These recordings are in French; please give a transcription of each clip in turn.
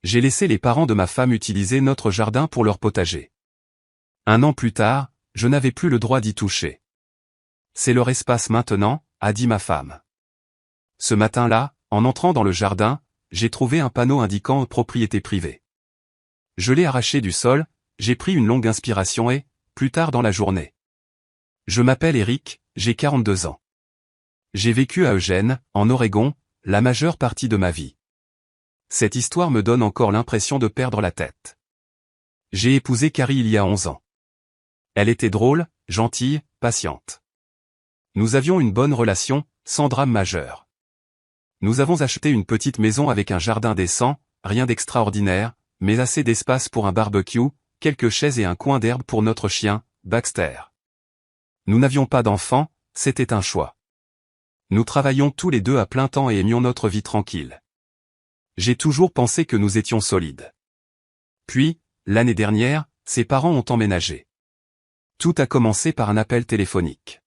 J'ai laissé les parents de ma femme utiliser notre jardin pour leur potager. 1 an plus tard, je n'avais plus le droit d'y toucher. C'est leur espace maintenant, a dit ma femme. Ce matin-là, en entrant dans le jardin, j'ai trouvé un panneau indiquant propriété privée. Je l'ai arraché du sol, j'ai pris une longue inspiration et, plus tard dans la journée. Je m'appelle Eric, j'ai 42 ans. J'ai vécu à Eugene, en Oregon, la majeure partie de ma vie. Cette histoire me donne encore l'impression de perdre la tête. J'ai épousé Carrie il y a 11 ans. Elle était drôle, gentille, patiente. Nous avions une bonne relation, sans drame majeur. Nous avons acheté une petite maison avec un jardin décent, rien d'extraordinaire, mais assez d'espace pour un barbecue, quelques chaises et un coin d'herbe pour notre chien, Baxter. Nous n'avions pas d'enfants, c'était un choix. Nous travaillions tous les deux à plein temps et aimions notre vie tranquille. J'ai toujours pensé que nous étions solides. Puis, l'année dernière, ses parents ont emménagé. Tout a commencé par un appel téléphonique.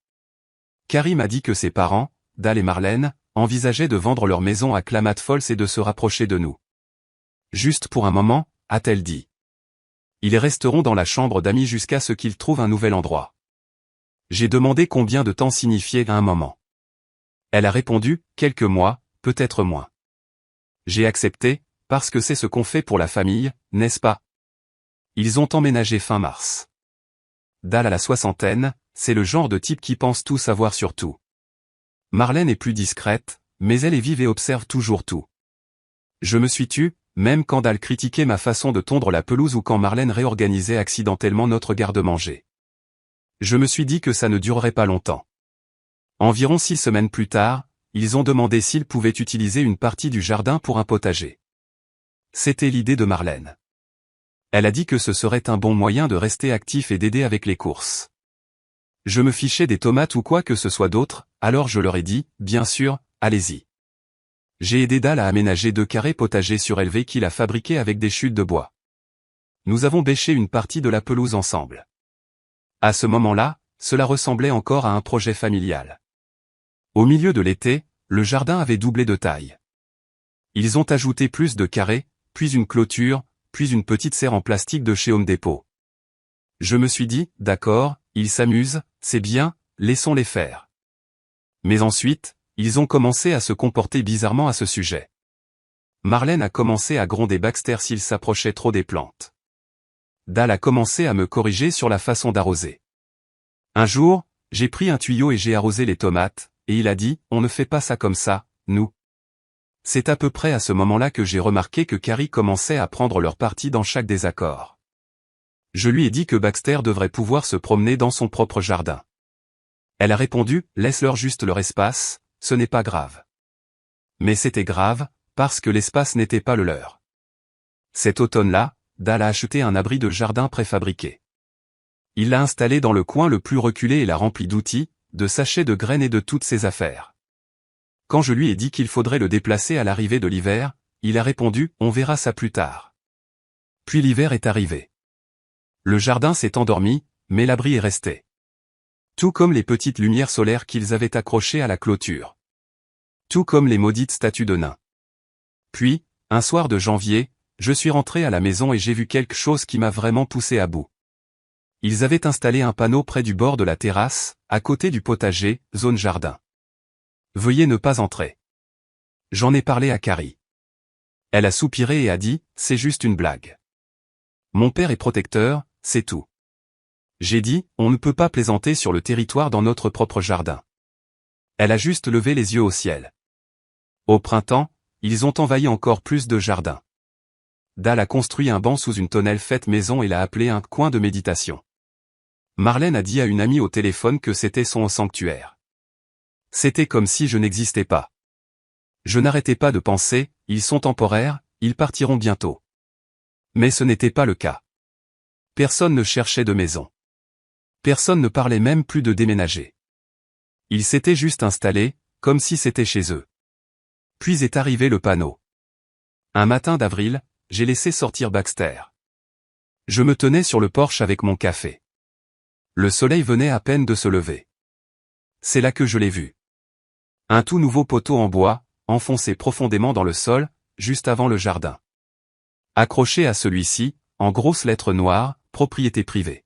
Carrie m'a dit que ses parents, Dal et Marlène, envisageaient de vendre leur maison à Klamath Falls et de se rapprocher de nous. Juste pour un moment, a-t-elle dit. Ils resteront dans la chambre d'amis jusqu'à ce qu'ils trouvent un nouvel endroit. J'ai demandé combien de temps signifiait un moment. Elle a répondu, quelques mois, peut-être moins. J'ai accepté, parce que c'est ce qu'on fait pour la famille, n'est-ce pas? Ils ont emménagé fin mars. Dal à la soixantaine, c'est le genre de type qui pense tout savoir sur tout. Marlène est plus discrète, mais elle est vive et observe toujours tout. Je me suis tu, même quand Dal critiquait ma façon de tondre la pelouse ou quand Marlène réorganisait accidentellement notre garde-manger. Je me suis dit que ça ne durerait pas longtemps. Environ 6 semaines plus tard, ils ont demandé s'ils pouvaient utiliser une partie du jardin pour un potager. C'était l'idée de Marlène. Elle a dit que ce serait un bon moyen de rester actif et d'aider avec les courses. Je me fichais des tomates ou quoi que ce soit d'autre, alors je leur ai dit, bien sûr, allez-y. J'ai aidé Dal à aménager 2 carrés potagers surélevés qu'il a fabriqués avec des chutes de bois. Nous avons bêché une partie de la pelouse ensemble. À ce moment-là, cela ressemblait encore à un projet familial. Au milieu de l'été, le jardin avait doublé de taille. Ils ont ajouté plus de carrés, puis une clôture, puis une petite serre en plastique de chez Home Depot. Je me suis dit, d'accord, ils s'amusent, c'est bien, laissons-les faire. Mais ensuite, ils ont commencé à se comporter bizarrement à ce sujet. Marlène a commencé à gronder Baxter s'il s'approchait trop des plantes. Dal a commencé à me corriger sur la façon d'arroser. Un jour, j'ai pris un tuyau et j'ai arrosé les tomates, et il a dit, on ne fait pas ça comme ça, nous. C'est à peu près à ce moment-là que j'ai remarqué que Carrie commençait à prendre leur parti dans chaque désaccord. Je lui ai dit que Baxter devrait pouvoir se promener dans son propre jardin. Elle a répondu, laisse-leur juste leur espace, ce n'est pas grave. Mais c'était grave, parce que l'espace n'était pas le leur. Cet automne-là, Dal a acheté un abri de jardin préfabriqué. Il l'a installé dans le coin le plus reculé et l'a rempli d'outils, de sachets de graines et de toutes ses affaires. Quand je lui ai dit qu'il faudrait le déplacer à l'arrivée de l'hiver, il a répondu, on verra ça plus tard. Puis l'hiver est arrivé. Le jardin s'est endormi, mais l'abri est resté. Tout comme les petites lumières solaires qu'ils avaient accrochées à la clôture. Tout comme les maudites statues de nains. Puis, un soir de janvier, je suis rentré à la maison et j'ai vu quelque chose qui m'a vraiment poussé à bout. Ils avaient installé un panneau près du bord de la terrasse, à côté du potager, zone jardin. Veuillez ne pas entrer. J'en ai parlé à Carrie. Elle a soupiré et a dit, c'est juste une blague. Mon père est protecteur, c'est tout. J'ai dit, on ne peut pas plaisanter sur le territoire dans notre propre jardin. Elle a juste levé les yeux au ciel. Au printemps, ils ont envahi encore plus de jardins. Dal a construit un banc sous une tonnelle faite maison et l'a appelé un coin de méditation. Marlène a dit à une amie au téléphone que c'était son sanctuaire. C'était comme si je n'existais pas. Je n'arrêtais pas de penser, ils sont temporaires, ils partiront bientôt. Mais ce n'était pas le cas. Personne ne cherchait de maison. Personne ne parlait même plus de déménager. Ils s'étaient juste installés, comme si c'était chez eux. Puis est arrivé le panneau. Un matin d'avril, j'ai laissé sortir Baxter. Je me tenais sur le porche avec mon café. Le soleil venait à peine de se lever. C'est là que je l'ai vu. Un tout nouveau poteau en bois, enfoncé profondément dans le sol, juste avant le jardin. Accroché à celui-ci, en grosses lettres noires, propriété privée.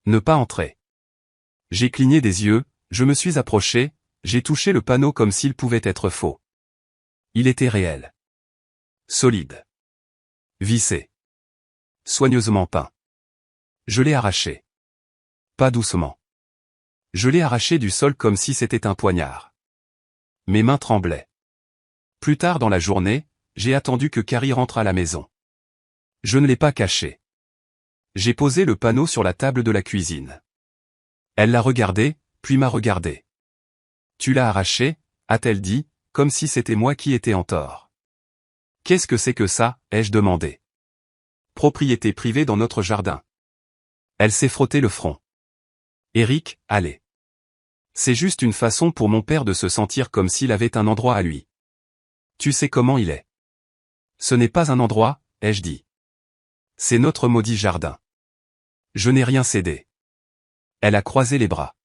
Ne pas entrer. J'ai cligné des yeux, je me suis approché, j'ai touché le panneau comme s'il pouvait être faux. Il était réel. Solide. Vissé. Soigneusement peint. Je l'ai arraché. Pas doucement. Je l'ai arraché du sol comme si c'était un poignard. Mes mains tremblaient. Plus tard dans la journée, j'ai attendu que Carrie rentre à la maison. Je ne l'ai pas caché. J'ai posé le panneau sur la table de la cuisine. Elle l'a regardé, puis m'a regardé. Tu l'as arraché, a-t-elle dit, comme si c'était moi qui étais en tort. Qu'est-ce que c'est que ça, ai-je demandé. Propriété privée dans notre jardin. Elle s'est frotté le front. Eric, allez. C'est juste une façon pour mon père de se sentir comme s'il avait un endroit à lui. Tu sais comment il est. Ce n'est pas un endroit, ai-je dit. C'est notre maudit jardin. Je n'ai rien cédé. Elle a croisé les bras.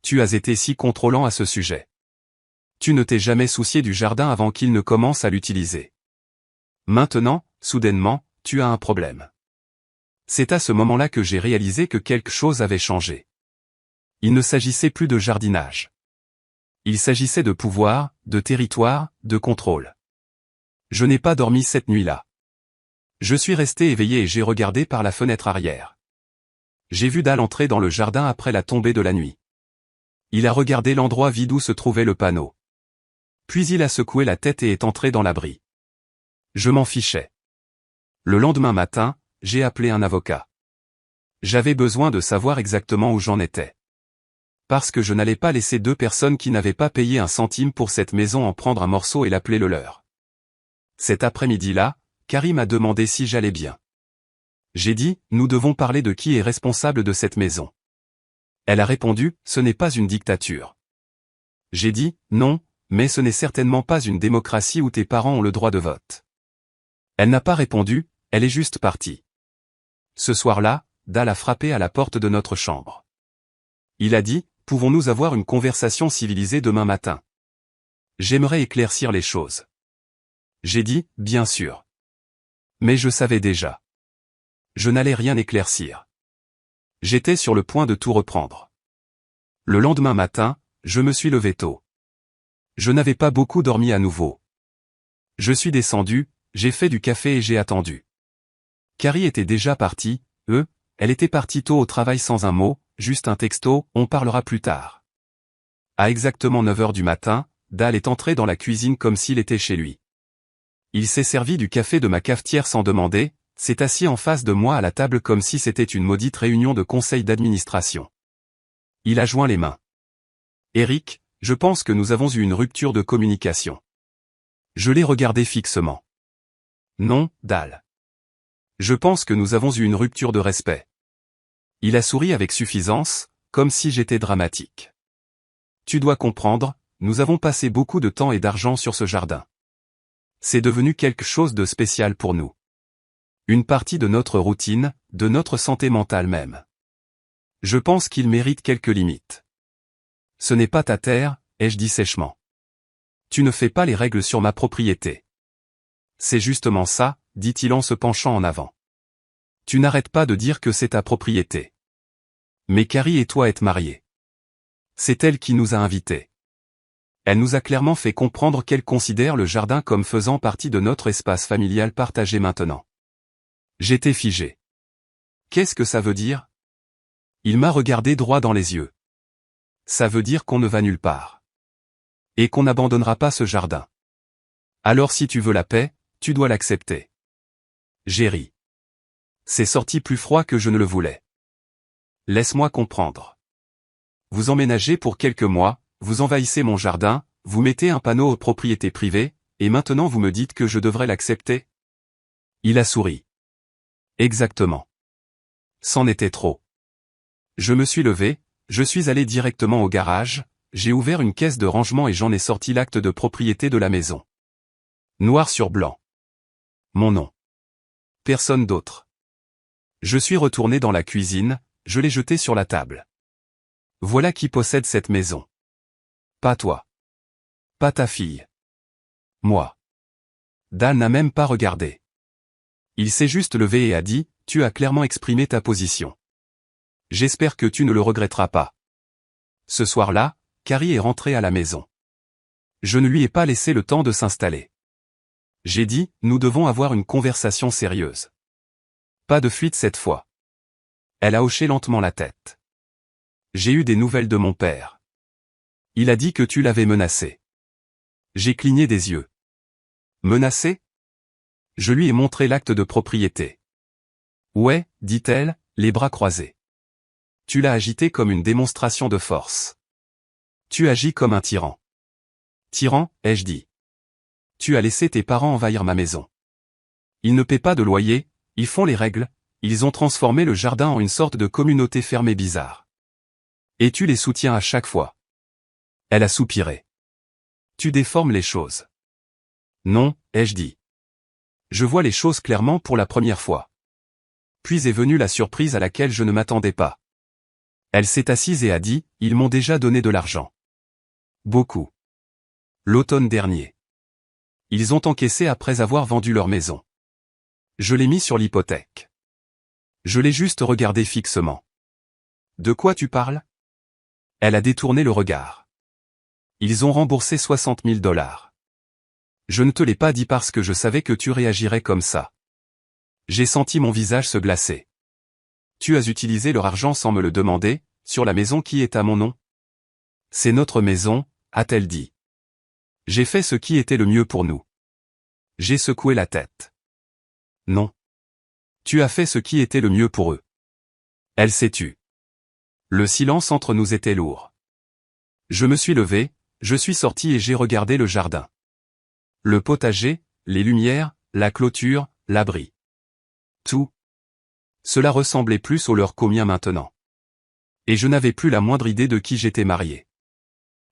Tu as été si contrôlant à ce sujet. Tu ne t'es jamais soucié du jardin avant qu'il ne commence à l'utiliser. Maintenant, soudainement, tu as un problème. C'est à ce moment-là que j'ai réalisé que quelque chose avait changé. Il ne s'agissait plus de jardinage. Il s'agissait de pouvoir, de territoire, de contrôle. Je n'ai pas dormi cette nuit-là. Je suis resté éveillé et j'ai regardé par la fenêtre arrière. J'ai vu Dal entrer dans le jardin après la tombée de la nuit. Il a regardé l'endroit vide où se trouvait le panneau. Puis il a secoué la tête et est entré dans l'abri. Je m'en fichais. Le lendemain matin, j'ai appelé un avocat. J'avais besoin de savoir exactement où j'en étais. Parce que je n'allais pas laisser deux personnes qui n'avaient pas payé un centime pour cette maison en prendre un morceau et l'appeler le leur. Cet après-midi-là, Carrie m'a demandé si j'allais bien. J'ai dit, nous devons parler de qui est responsable de cette maison. Elle a répondu, ce n'est pas une dictature. J'ai dit, non, mais ce n'est certainement pas une démocratie où tes parents ont le droit de vote. Elle n'a pas répondu, elle est juste partie. Ce soir-là, Dal a frappé à la porte de notre chambre. Il a dit, pouvons-nous avoir une conversation civilisée demain matin? J'aimerais éclaircir les choses. J'ai dit, bien sûr. Mais je savais déjà. Je n'allais rien éclaircir. J'étais sur le point de tout reprendre. Le lendemain matin, je me suis levé tôt. Je n'avais pas beaucoup dormi à nouveau. Je suis descendu, j'ai fait du café et j'ai attendu. Carrie était déjà partie, elle était partie tôt au travail sans un mot, juste un texto, on parlera plus tard. À exactement 9 heures du matin, Dal est entré dans la cuisine comme s'il était chez lui. Il s'est servi du café de ma cafetière sans demander, s'est assis en face de moi à la table comme si c'était une maudite réunion de conseil d'administration. Il a joint les mains. Eric, je pense que nous avons eu une rupture de communication. Je l'ai regardé fixement. Non, Dal. Je pense que nous avons eu une rupture de respect. Il a souri avec suffisance, comme si j'étais dramatique. Tu dois comprendre, nous avons passé beaucoup de temps et d'argent sur ce jardin. C'est devenu quelque chose de spécial pour nous. Une partie de notre routine, de notre santé mentale même. Je pense qu'il mérite quelques limites. Ce n'est pas ta terre, ai-je dit sèchement. Tu ne fais pas les règles sur ma propriété. C'est justement ça, dit-il en se penchant en avant. Tu n'arrêtes pas de dire que c'est ta propriété. Mais Carrie et toi êtes mariés. C'est elle qui nous a invités. Elle nous a clairement fait comprendre qu'elle considère le jardin comme faisant partie de notre espace familial partagé maintenant. J'étais figé. Qu'est-ce que ça veut dire? Il m'a regardé droit dans les yeux. Ça veut dire qu'on ne va nulle part. Et qu'on n'abandonnera pas ce jardin. Alors si tu veux la paix, tu dois l'accepter. J'ai ri. C'est sorti plus froid que je ne le voulais. Laisse-moi comprendre. Vous emménagez pour quelques mois, vous envahissez mon jardin, vous mettez un panneau aux propriétés privées, et maintenant vous me dites que je devrais l'accepter? Il a souri. Exactement. C'en était trop. Je me suis levé, je suis allé directement au garage, j'ai ouvert une caisse de rangement et j'en ai sorti l'acte de propriété de la maison. Noir sur blanc. Mon nom. Personne d'autre. Je suis retourné dans la cuisine, je l'ai jeté sur la table. Voilà qui possède cette maison. Pas toi. Pas ta fille. Moi. Dal n'a même pas regardé. Il s'est juste levé et a dit, tu as clairement exprimé ta position. J'espère que tu ne le regretteras pas. Ce soir-là, Carrie est rentrée à la maison. Je ne lui ai pas laissé le temps de s'installer. J'ai dit, nous devons avoir une conversation sérieuse. Pas de fuite cette fois. Elle a hoché lentement la tête. J'ai eu des nouvelles de mon père. Il a dit que tu l'avais menacé. J'ai cligné des yeux. Menacé? Je lui ai montré l'acte de propriété. Ouais, dit-elle, les bras croisés. Tu l'as agité comme une démonstration de force. Tu agis comme un tyran. Tyran, ai-je dit. Tu as laissé tes parents envahir ma maison. Ils ne paient pas de loyer, ils font les règles, ils ont transformé le jardin en une sorte de communauté fermée bizarre. Et tu les soutiens à chaque fois. Elle a soupiré. Tu déformes les choses. Non, ai-je dit. Je vois les choses clairement pour la première fois. Puis est venue la surprise à laquelle je ne m'attendais pas. Elle s'est assise et a dit, ils m'ont déjà donné de l'argent. Beaucoup. L'automne dernier. Ils ont encaissé après avoir vendu leur maison. Je l'ai mis sur l'hypothèque. Je l'ai juste regardé fixement. De quoi tu parles? Elle a détourné le regard. Ils ont remboursé 60 000 $. Je ne te l'ai pas dit parce que je savais que tu réagirais comme ça. J'ai senti mon visage se glacer. Tu as utilisé leur argent sans me le demander, sur la maison qui est à mon nom? C'est notre maison, a-t-elle dit. J'ai fait ce qui était le mieux pour nous. J'ai secoué la tête. Non. Tu as fait ce qui était le mieux pour eux. Elle s'est tue. Le silence entre nous était lourd. Je me suis levé, je suis sorti et j'ai regardé le jardin. Le potager, les lumières, la clôture, l'abri. Tout. Cela ressemblait plus au leur qu'au mien maintenant. Et je n'avais plus la moindre idée de qui j'étais marié.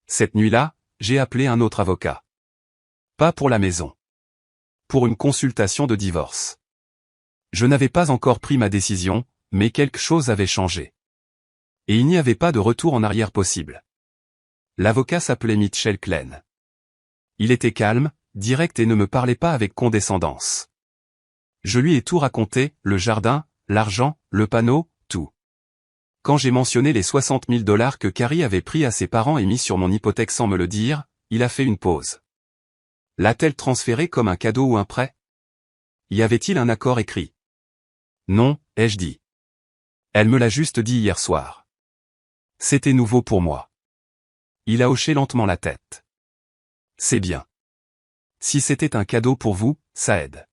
Cette nuit-là, j'ai appelé un autre avocat. Pas pour la maison. Pour une consultation de divorce. Je n'avais pas encore pris ma décision, mais quelque chose avait changé. Et il n'y avait pas de retour en arrière possible. L'avocat s'appelait Mitchell Klein. Il était calme, direct et ne me parlait pas avec condescendance. Je lui ai tout raconté, le jardin, l'argent, le panneau, tout. Quand j'ai mentionné les 60 000 $ que Carrie avait pris à ses parents et mis sur mon hypothèque sans me le dire, il a fait une pause. L'a-t-elle transféré comme un cadeau ou un prêt? Y avait-il un accord écrit? Non, ai-je dit. Elle me l'a juste dit hier soir. C'était nouveau pour moi. Il a hoché lentement la tête. C'est bien. Si c'était un cadeau pour vous, ça aide.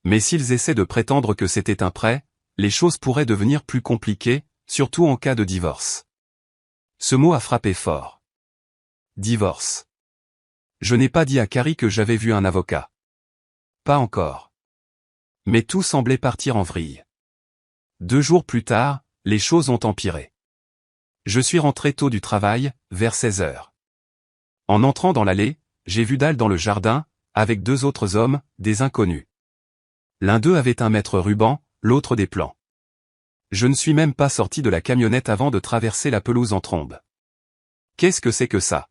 Mais s'ils essaient de prétendre que c'était un prêt, les choses pourraient devenir plus compliquées, surtout en cas de divorce. Ce mot a frappé fort. Divorce. Je n'ai pas dit à Carrie que j'avais vu un avocat. Pas encore. Mais tout semblait partir en vrille. 2 jours plus tard, les choses ont empiré. Je suis rentré tôt du travail, vers 16 heures. En entrant dans l'allée, j'ai vu Dal dans le jardin, avec 2 autres hommes, des inconnus. L'un d'eux avait un mètre ruban, l'autre des plans. Je ne suis même pas sorti de la camionnette avant de traverser la pelouse en trombe. Qu'est-ce que c'est que ça?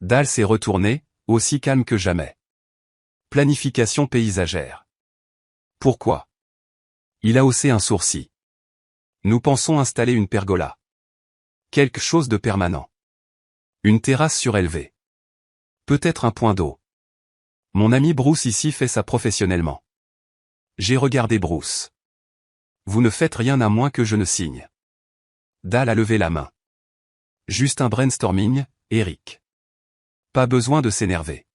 Dal s'est retourné, aussi calme que jamais. Planification paysagère. Pourquoi? Il a haussé un sourcil. Nous pensons installer une pergola. Quelque chose de permanent. Une terrasse surélevée. Peut-être un point d'eau. Mon ami Bruce ici fait ça professionnellement. J'ai regardé Bruce. Vous ne faites rien à moins que je ne signe. Dal a levé la main. Juste un brainstorming, Eric. Pas besoin de s'énerver.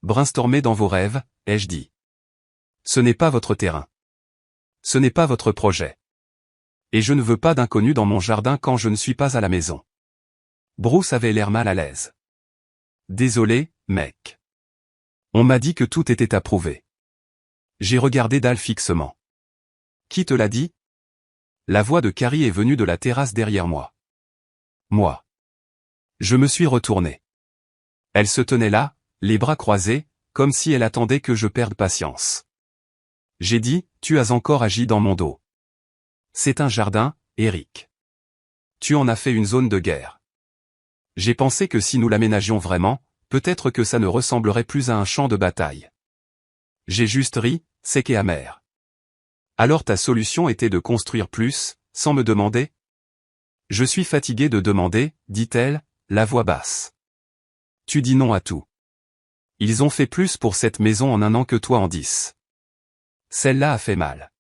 Brainstormez dans vos rêves, ai-je dit. Ce n'est pas votre terrain. Ce n'est pas votre projet. Et je ne veux pas d'inconnus dans mon jardin quand je ne suis pas à la maison. Bruce avait l'air mal à l'aise. Désolé, mec. On m'a dit que tout était approuvé. J'ai regardé Dal fixement. Qui te l'a dit? La voix de Carrie est venue de la terrasse derrière moi. Moi. Je me suis retourné. Elle se tenait là, les bras croisés, comme si elle attendait que je perde patience. J'ai dit, tu as encore agi dans mon dos. C'est un jardin, Eric. Tu en as fait une zone de guerre. J'ai pensé que si nous l'aménagions vraiment, peut-être que ça ne ressemblerait plus à un champ de bataille. J'ai juste ri, sec et amer. Alors ta solution était de construire plus, sans me demander? Je suis fatigué de demander, dit-elle, la voix basse. Tu dis non à tout. Ils ont fait plus pour cette maison en 1 an que toi en 10. Celle-là a fait mal.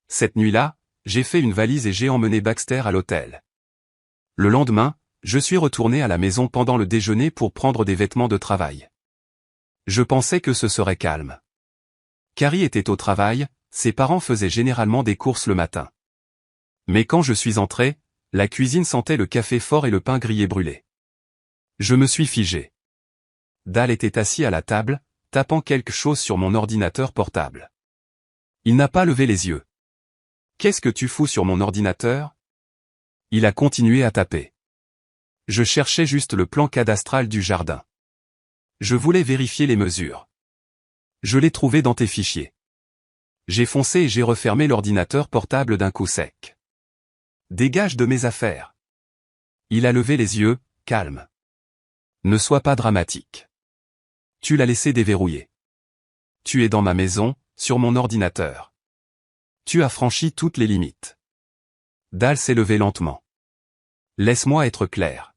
Cette nuit-là, j'ai fait une valise et j'ai emmené Baxter à l'hôtel. Le lendemain, je suis retourné à la maison pendant le déjeuner pour prendre des vêtements de travail. Je pensais que ce serait calme. Carrie était au travail, ses parents faisaient généralement des courses le matin. Mais quand je suis entré, la cuisine sentait le café fort et le pain grillé brûlé. Je me suis figé. Dal était assis à la table, tapant quelque chose sur mon ordinateur portable. Il n'a pas levé les yeux. « Qu'est-ce que tu fous sur mon ordinateur ?» Il a continué à taper. Je cherchais juste le plan cadastral du jardin. Je voulais vérifier les mesures. Je l'ai trouvé dans tes fichiers. J'ai foncé et j'ai refermé l'ordinateur portable d'un coup sec. Dégage de mes affaires. Il a levé les yeux, calme. Ne sois pas dramatique. Tu l'as laissé déverrouiller. Tu es dans ma maison, sur mon ordinateur. Tu as franchi toutes les limites. Dal s'est levé lentement. Laisse-moi être clair.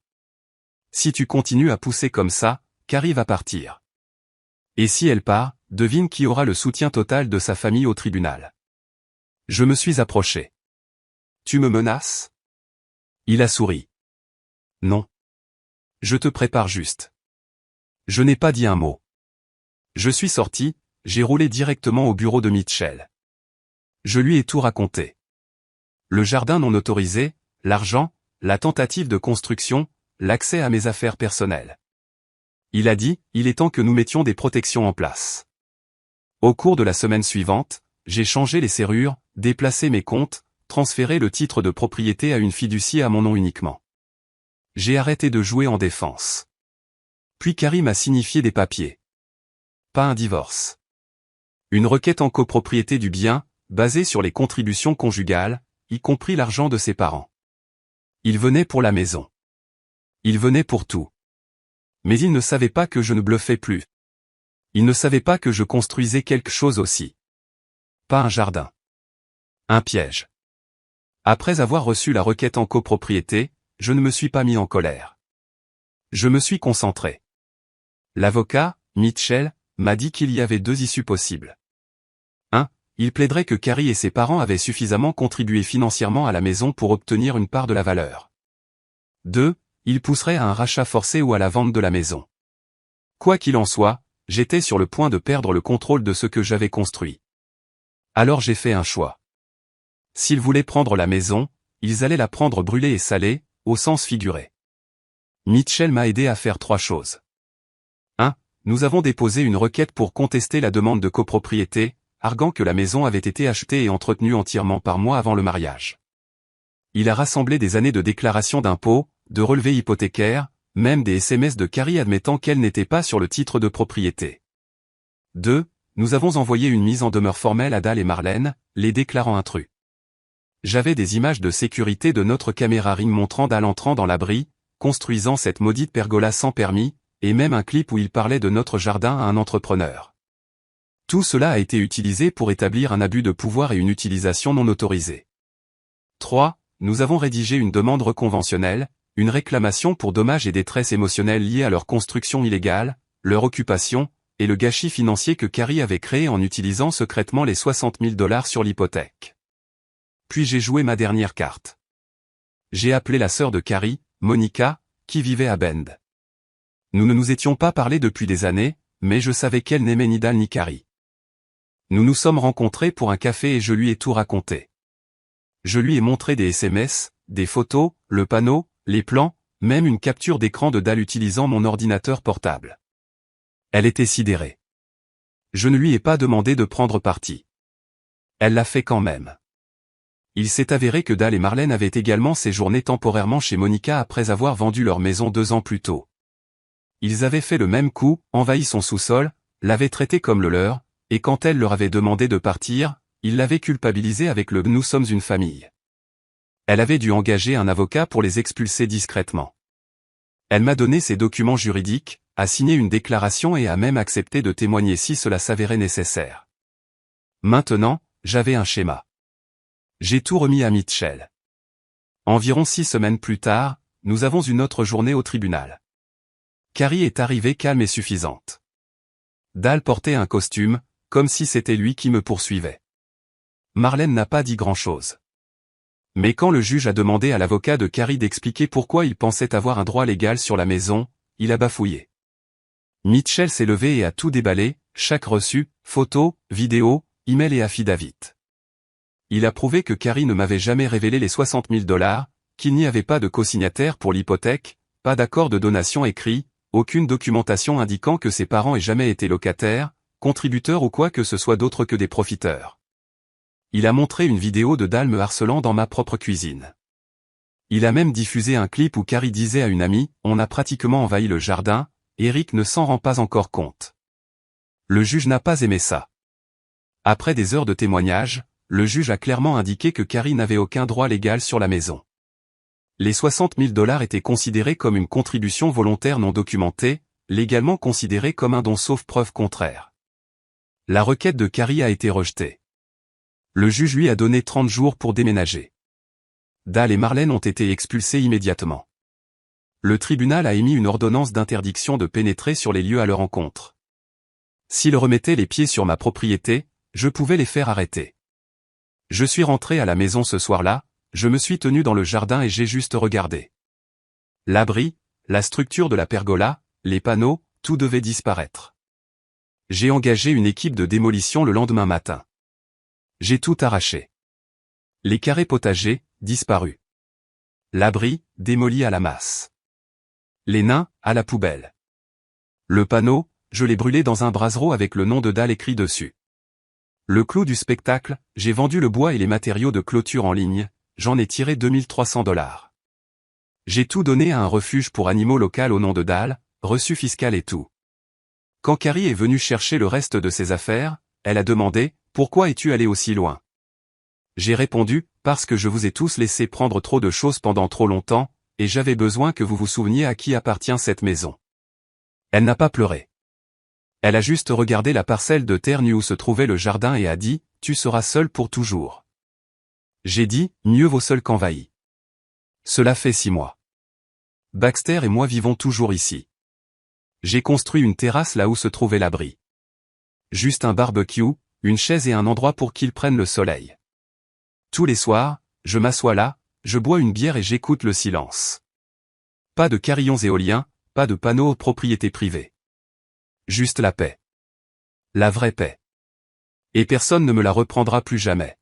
Si tu continues à pousser comme ça, Carrie va partir. Et si elle part, devine qui aura le soutien total de sa famille au tribunal. Je me suis approché. Tu me menaces? Il a souri. Non. Je te prépare juste. Je n'ai pas dit un mot. Je suis sorti, j'ai roulé directement au bureau de Mitchell. Je lui ai tout raconté. Le jardin non autorisé, l'argent, la tentative de construction, l'accès à mes affaires personnelles. Il a dit, il est temps que nous mettions des protections en place. Au cours de la semaine suivante, j'ai changé les serrures, déplacé mes comptes, transféré le titre de propriété à une fiducie à mon nom uniquement. J'ai arrêté de jouer en défense. Puis Carrie m'a signifié des papiers. Pas un divorce. Une requête en copropriété du bien, basée sur les contributions conjugales, y compris l'argent de ses parents. Il venait pour la maison. Il venait pour tout. Mais il ne savait pas que je ne bluffais plus. Il ne savait pas que je construisais quelque chose aussi. Pas un jardin. Un piège. Après avoir reçu la requête en copropriété, je ne me suis pas mis en colère. Je me suis concentré. L'avocat, Mitchell, m'a dit qu'il y avait 2 issues possibles. 1. Il plaiderait que Carrie et ses parents avaient suffisamment contribué financièrement à la maison pour obtenir une part de la valeur. 2. Il pousserait à un rachat forcé ou à la vente de la maison. Quoi qu'il en soit, j'étais sur le point de perdre le contrôle de ce que j'avais construit. Alors j'ai fait un choix. S'ils voulaient prendre la maison, ils allaient la prendre brûlée et salée, au sens figuré. Mitchell m'a aidé à faire 3 choses. 1. Nous avons déposé une requête pour contester la demande de copropriété, arguant que la maison avait été achetée et entretenue entièrement par moi avant le mariage. Il a rassemblé des années de déclarations d'impôts, de relevés hypothécaires, même des SMS de Carrie admettant qu'elle n'était pas sur le titre de propriété. 2. Nous avons envoyé une mise en demeure formelle à Dal et Marlène, les déclarant intrus. J'avais des images de sécurité de notre caméra Ring montrant Dal entrant dans l'abri, construisant cette maudite pergola sans permis, et même un clip où il parlait de notre jardin à un entrepreneur. Tout cela a été utilisé pour établir un abus de pouvoir et une utilisation non autorisée. 3. Nous avons rédigé une demande reconventionnelle, une réclamation pour dommages et détresse émotionnelle liés à leur construction illégale, leur occupation, et le gâchis financier que Carrie avait créé en utilisant secrètement les $60 000 sur l'hypothèque. Puis j'ai joué ma dernière carte. J'ai appelé la sœur de Carrie, Monica, qui vivait à Bend. Nous ne nous étions pas parlé depuis des années, mais je savais qu'elle n'aimait ni Dal ni Carrie. Nous nous sommes rencontrés pour un café et je lui ai tout raconté. Je lui ai montré des SMS, des photos, le panneau, les plans, même une capture d'écran de Dal utilisant mon ordinateur portable. Elle était sidérée. Je ne lui ai pas demandé de prendre parti. Elle l'a fait quand même. Il s'est avéré que Dal et Marlène avaient également séjourné temporairement chez Monica après avoir vendu leur maison 2 ans plus tôt. Ils avaient fait le même coup, envahi son sous-sol, l'avaient traité comme le leur, et quand elle leur avait demandé de partir, ils l'avaient culpabilisé avec le « nous sommes une famille ». Elle avait dû engager un avocat pour les expulser discrètement. Elle m'a donné ses documents juridiques, a signé une déclaration et a même accepté de témoigner si cela s'avérait nécessaire. Maintenant, j'avais un schéma. J'ai tout remis à Mitchell. Environ 6 semaines plus tard, nous avons une autre journée au tribunal. Carrie est arrivée calme et suffisante. Dal portait un costume, comme si c'était lui qui me poursuivait. Marlène n'a pas dit grand-chose. Mais quand le juge a demandé à l'avocat de Carrie d'expliquer pourquoi il pensait avoir un droit légal sur la maison, il a bafouillé. Mitchell s'est levé et a tout déballé, chaque reçu, photo, vidéo, email et affidavit. Il a prouvé que Carrie ne m'avait jamais révélé les 60 000 $, qu'il n'y avait pas de co-signataire pour l'hypothèque, pas d'accord de donation écrit, aucune documentation indiquant que ses parents aient jamais été locataires, contributeurs ou quoi que ce soit d'autre que des profiteurs. Il a montré une vidéo de Dal me harcelant dans ma propre cuisine. Il a même diffusé un clip où Carrie disait à une amie, « On a pratiquement envahi le jardin, Eric ne s'en rend pas encore compte. » Le juge n'a pas aimé ça. Après des heures de témoignage, le juge a clairement indiqué que Carrie n'avait aucun droit légal sur la maison. Les 60 000 $ étaient considérés comme une contribution volontaire non documentée, légalement considérée comme un don sauf preuve contraire. La requête de Carrie a été rejetée. Le juge lui a donné 30 jours pour déménager. Dal et Marlène ont été expulsés immédiatement. Le tribunal a émis une ordonnance d'interdiction de pénétrer sur les lieux à leur encontre. S'ils remettaient les pieds sur ma propriété, je pouvais les faire arrêter. Je suis rentré à la maison ce soir-là, je me suis tenu dans le jardin et j'ai juste regardé. L'abri, la structure de la pergola, les panneaux, tout devait disparaître. J'ai engagé une équipe de démolition le lendemain matin. J'ai tout arraché. Les carrés potagers, disparus. L'abri, démoli à la masse. Les nains, à la poubelle. Le panneau, je l'ai brûlé dans un brasero avec le nom de Dal écrit dessus. Le clou du spectacle, j'ai vendu le bois et les matériaux de clôture en ligne, j'en ai tiré 2300 $. J'ai tout donné à un refuge pour animaux local au nom de Dal, reçu fiscal et tout. Quand Carrie est venue chercher le reste de ses affaires, elle a demandé, « Pourquoi es-tu allé aussi loin ?» J'ai répondu, « Parce que je vous ai tous laissé prendre trop de choses pendant trop longtemps, et j'avais besoin que vous vous souveniez à qui appartient cette maison. » Elle n'a pas pleuré. Elle a juste regardé la parcelle de terre nue où se trouvait le jardin et a dit, « Tu seras seul pour toujours. » J'ai dit, « Mieux vaut seul qu'envahi. » Cela fait 6 mois. Baxter et moi vivons toujours ici. J'ai construit une terrasse là où se trouvait l'abri. Juste un barbecue, une chaise et un endroit pour qu'ils prennent le soleil. Tous les soirs, je m'assois là, je bois une bière et j'écoute le silence. Pas de carillons éoliens, pas de panneaux aux propriétés privées. Juste la paix. La vraie paix. Et personne ne me la reprendra plus jamais.